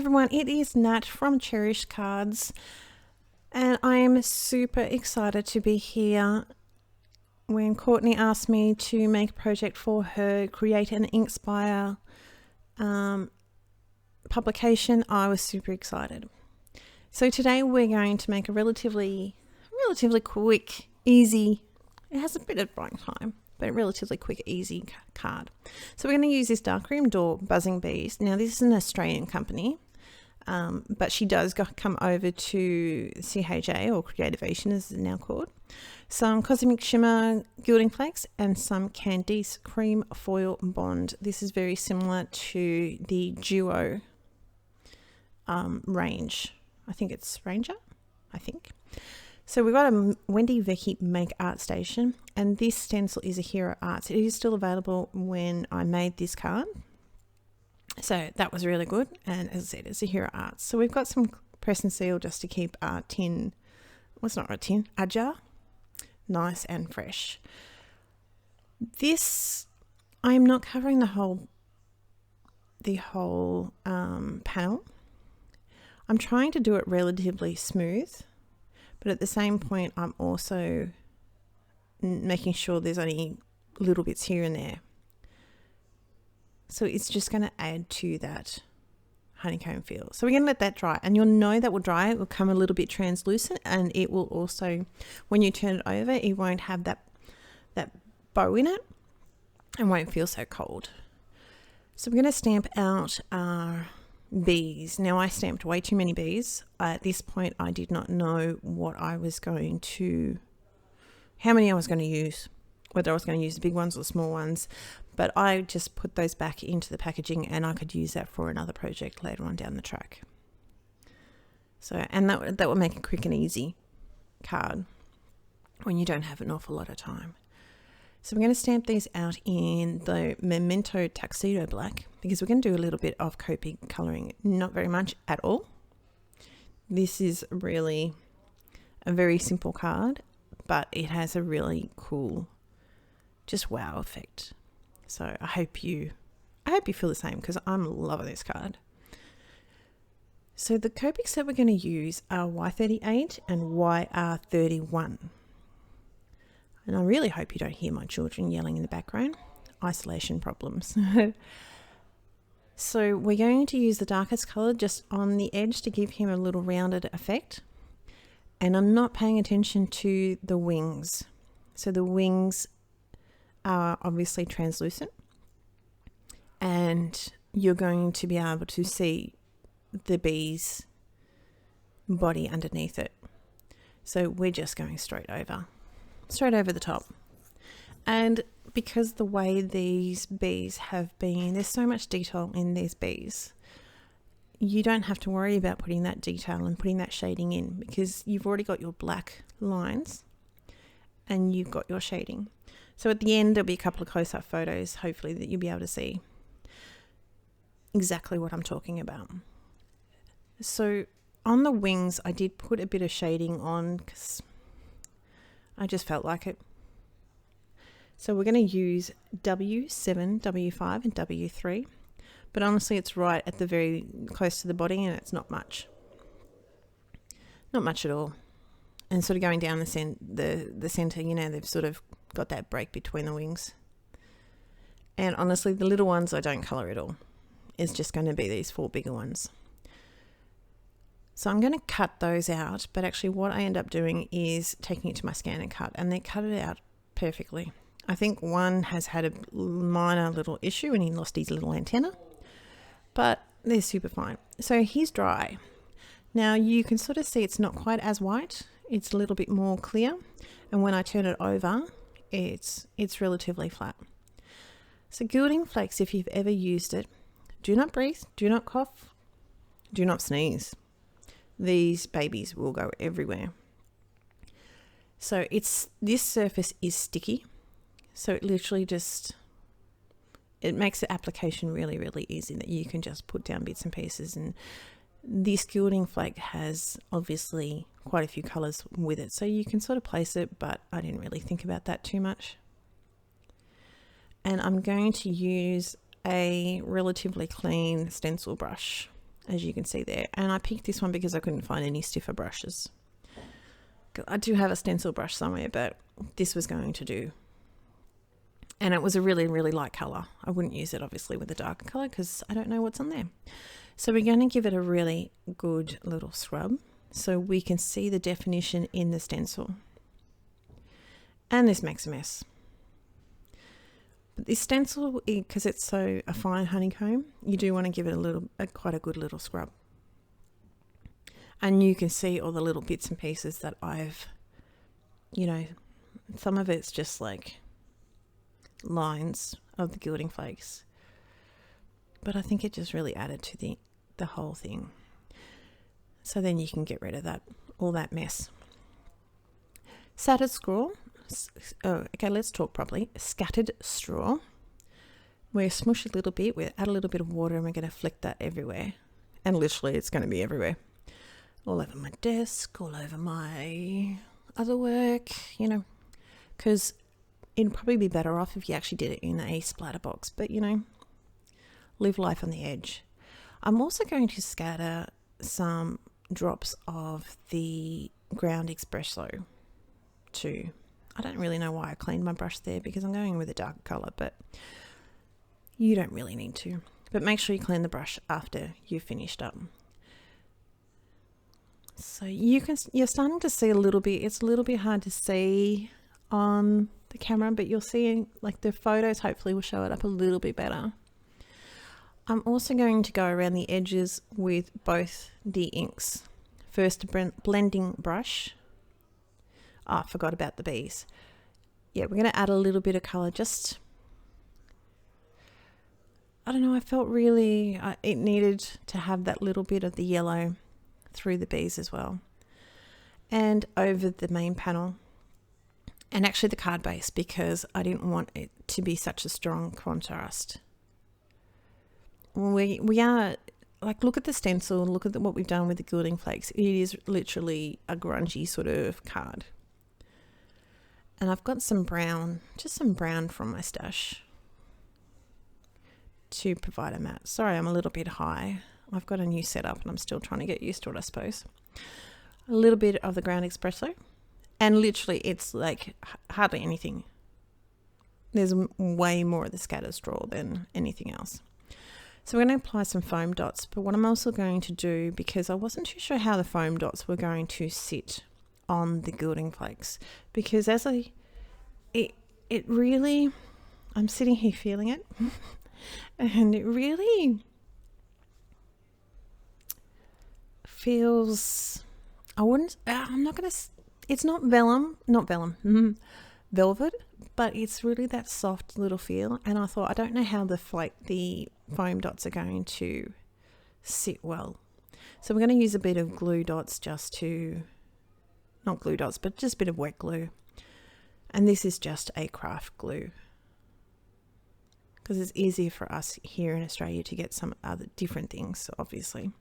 everyone, it is Nat from Cherished Cards, and I am super excited to be here. When Courtney asked me to make a project for her, create an Inkspire publication, I was super excited. So today we're going to make a relatively quick, easy, it has a bit of drawing time, but a relatively quick, easy card. So we're going to use this Darkroom Door Buzzing Bees. Now this is an Australian company, but she does come over to CHA, or Creative Asian as it's now called. Some Cosmic Shimmer Gilding Flakes and some Candice Cream Foil Bond. This is very similar to the Duo range. I think it's Ranger, So we've got a Wendy Vecchi Make Art Station, and this stencil is a Hero Arts. It is still available when I made this card. So that was really good. And as I said, it's a Hero Arts. So we've got some press and seal just to keep our tin, well, it's not a tin, a jar, nice and fresh. This, I'm not covering the whole panel. I'm trying to do it relatively smooth, but at the same point, I'm also making sure there's only little bits here and there. So it's just going to add to that honeycomb feel. So we're going to let that dry, and you'll know that will dry. It will come a little bit translucent, and it will also, when you turn it over, it won't have that bow in it and won't feel so cold. So we're going to stamp out our bees. Now I stamped way too many bees. At this point I did not know how many I was going to use, whether I was going to use the big ones or the small ones, but I just put those back into the packaging, and I could use that for another project later on down the track. So, and that will make a quick and easy card when you don't have an awful lot of time. So we're going to stamp these out in the Memento Tuxedo Black, because we're going to do a little bit of Copic colouring, not very much at all. This is really a very simple card, but it has a really cool, just wow effect. So I hope you feel the same, because I'm loving this card. So the Copics that we're going to use are Y38 and YR31. And I really hope you don't hear my children yelling in the background. Isolation problems. So we're going to use the darkest colour just on the edge to give him a little rounded effect. And I'm not paying attention to the wings. So the wings are obviously translucent, and you're going to be able to see the bee's body underneath it. So we're just going straight over the top. And because the way these bees have been, there's so much detail in these bees, you don't have to worry about putting that detail and putting that shading in, because you've already got your black lines and you've got your shading. So at the end, there'll be a couple of close-up photos, hopefully, that you'll be able to see exactly what I'm talking about. So on the wings, I did put a bit of shading on because I just felt like it. So we're going to use W7, W5 and W3. But honestly, it's right at the very close to the body, and it's not much. Not much at all. And sort of going down the center, you know, they've sort of got that break between the wings. And honestly, the little ones I don't colour at all. It's just going to be these 4 bigger ones. So I'm going to cut those out, but actually what I end up doing is taking it to my scan and cut, and they cut it out perfectly. I think one has had a minor little issue and he lost his little antenna, but they're super fine. So he's dry. Now you can sort of see it's not quite as white. It's a little bit more clear. And when I turn it over, it's relatively flat. So Gilding Flakes, if you've ever used it, do not breathe, do not cough, do not sneeze. These babies will go everywhere. So this surface is sticky. So it literally it makes the application really, really easy, that you can just put down bits and pieces. And this Gilding Flake has obviously quite a few colours with it, so you can sort of place it, but I didn't really think about that too much. And I'm going to use a relatively clean stencil brush, as you can see there. And I picked this one because I couldn't find any stiffer brushes. I do have a stencil brush somewhere, but this was going to do. And it was a really, really light colour. I wouldn't use it obviously with a darker colour because I don't know what's on there. So we're going to give it a really good little scrub so we can see the definition in the stencil. And this makes a mess. But this stencil, because it's so a fine honeycomb, you do want to give it quite a good little scrub. And you can see all the little bits and pieces that I've, you know, some of it's just like lines of the Gilding Flakes. But I think it just really added to the whole thing. So then you can get rid of that, all that mess. Scattered straw. Okay, let's talk properly. Scattered straw. We smush a little bit, we add a little bit of water, and we're going to flick that everywhere. And literally it's going to be everywhere. All over my desk, all over my other work, you know, because it'd probably be better off if you actually did it in a splatter box, but you know, live life on the edge. I'm also going to scatter some drops of the ground espresso too. I don't really know why I cleaned my brush there because I'm going with a darker colour, but you don't really need to. But make sure you clean the brush after you've finished up. So you're starting to see a little bit, it's a little bit hard to see on the camera, but you'll see like the photos hopefully will show it up a little bit better. I'm also going to go around the edges with both the inks. First, a blending brush. Oh, I forgot about the bees. Yeah, we're going to add a little bit of colour, just, I don't know, I felt really, it needed to have that little bit of the yellow through the bees as well. And over the main panel. And actually the card base, because I didn't want it to be such a strong contrast. We are, like, look at the stencil, look at what we've done with the Gilding Flakes. It is literally a grungy sort of card. And I've got some brown, just some brown from my stash to provide a matte. Sorry, I'm a little bit high. I've got a new setup and I'm still trying to get used to it, I suppose. A little bit of the ground espresso. And literally it's like hardly anything. There's way more of the scatter straw than anything else. So we're going to apply some foam dots. But what I'm also going to do, because I wasn't too sure how the foam dots were going to sit on the Gilding Flakes, because as it really, I'm sitting here feeling it, and it really feels, I'm not going to, it's not velvet, but it's really that soft little feel. And I thought, I don't know how the foam dots are going to sit well. So we're going to use a bit of glue dots just to, not glue dots, but just a bit of wet glue. And this is just a craft glue, because it's easier for us here in Australia to get some other different things, obviously.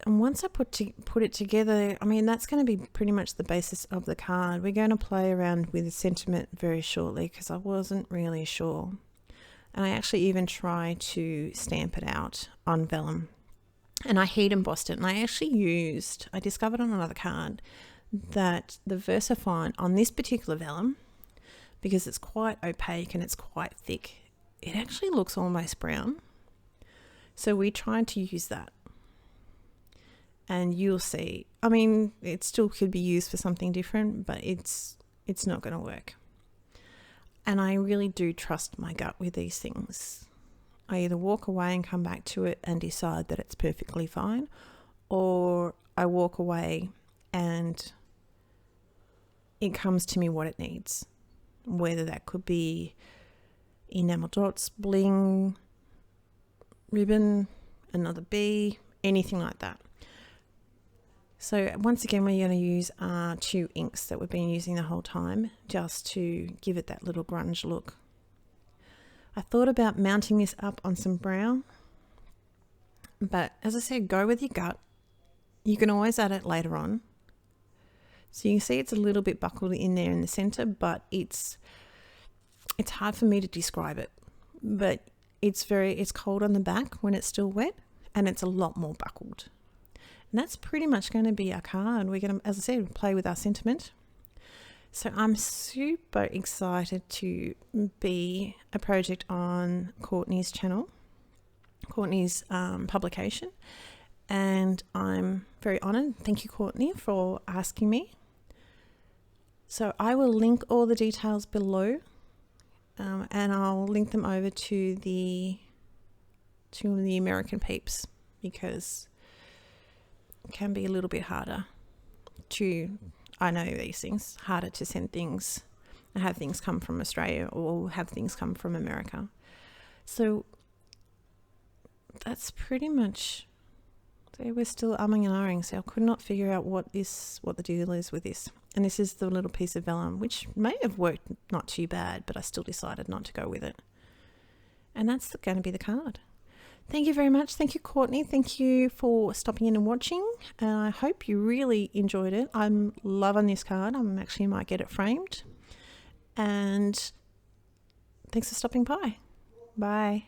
And once I put it together, I mean, that's going to be pretty much the basis of the card. We're going to play around with the sentiment very shortly because I wasn't really sure. And I actually even tried to stamp it out on vellum. And I heat embossed it. And I discovered on another card that the VersaFine on this particular vellum, because it's quite opaque and it's quite thick, it actually looks almost brown. So we tried to use that. And you'll see, I mean, it still could be used for something different, but it's not going to work. And I really do trust my gut with these things. I either walk away and come back to it and decide that it's perfectly fine, or I walk away and it comes to me what it needs. Whether that could be enamel dots, bling, ribbon, another bee, anything like that. So once again, we're going to use our 2 inks that we've been using the whole time, just to give it that little grunge look. I thought about mounting this up on some brown, but as I said, go with your gut. You can always add it later on. So you can see it's a little bit buckled in there in the center, but it's hard for me to describe it. But it's cold on the back when it's still wet, and it's a lot more buckled. And that's pretty much going to be our card. We're going to, as I said, play with our sentiment. So I'm super excited to be a project on Courtney's channel, Courtney's publication, and I'm very honoured. Thank you, Courtney, for asking me. So I will link all the details below, and I'll link them over to the American peeps, because it can be a little bit harder to, I know these things, harder to send things and have things come from Australia or have things come from America. So that's pretty much, so we're still umming and ahhing. So I could not figure out what the deal is with this. And this is the little piece of vellum, which may have worked not too bad, but I still decided not to go with it. And that's going to be the card. Thank you very much. Thank you, Courtney. Thank you for stopping in and watching. And I hope you really enjoyed it. I'm loving this card. I'm actually might get it framed. And thanks for stopping by. Bye.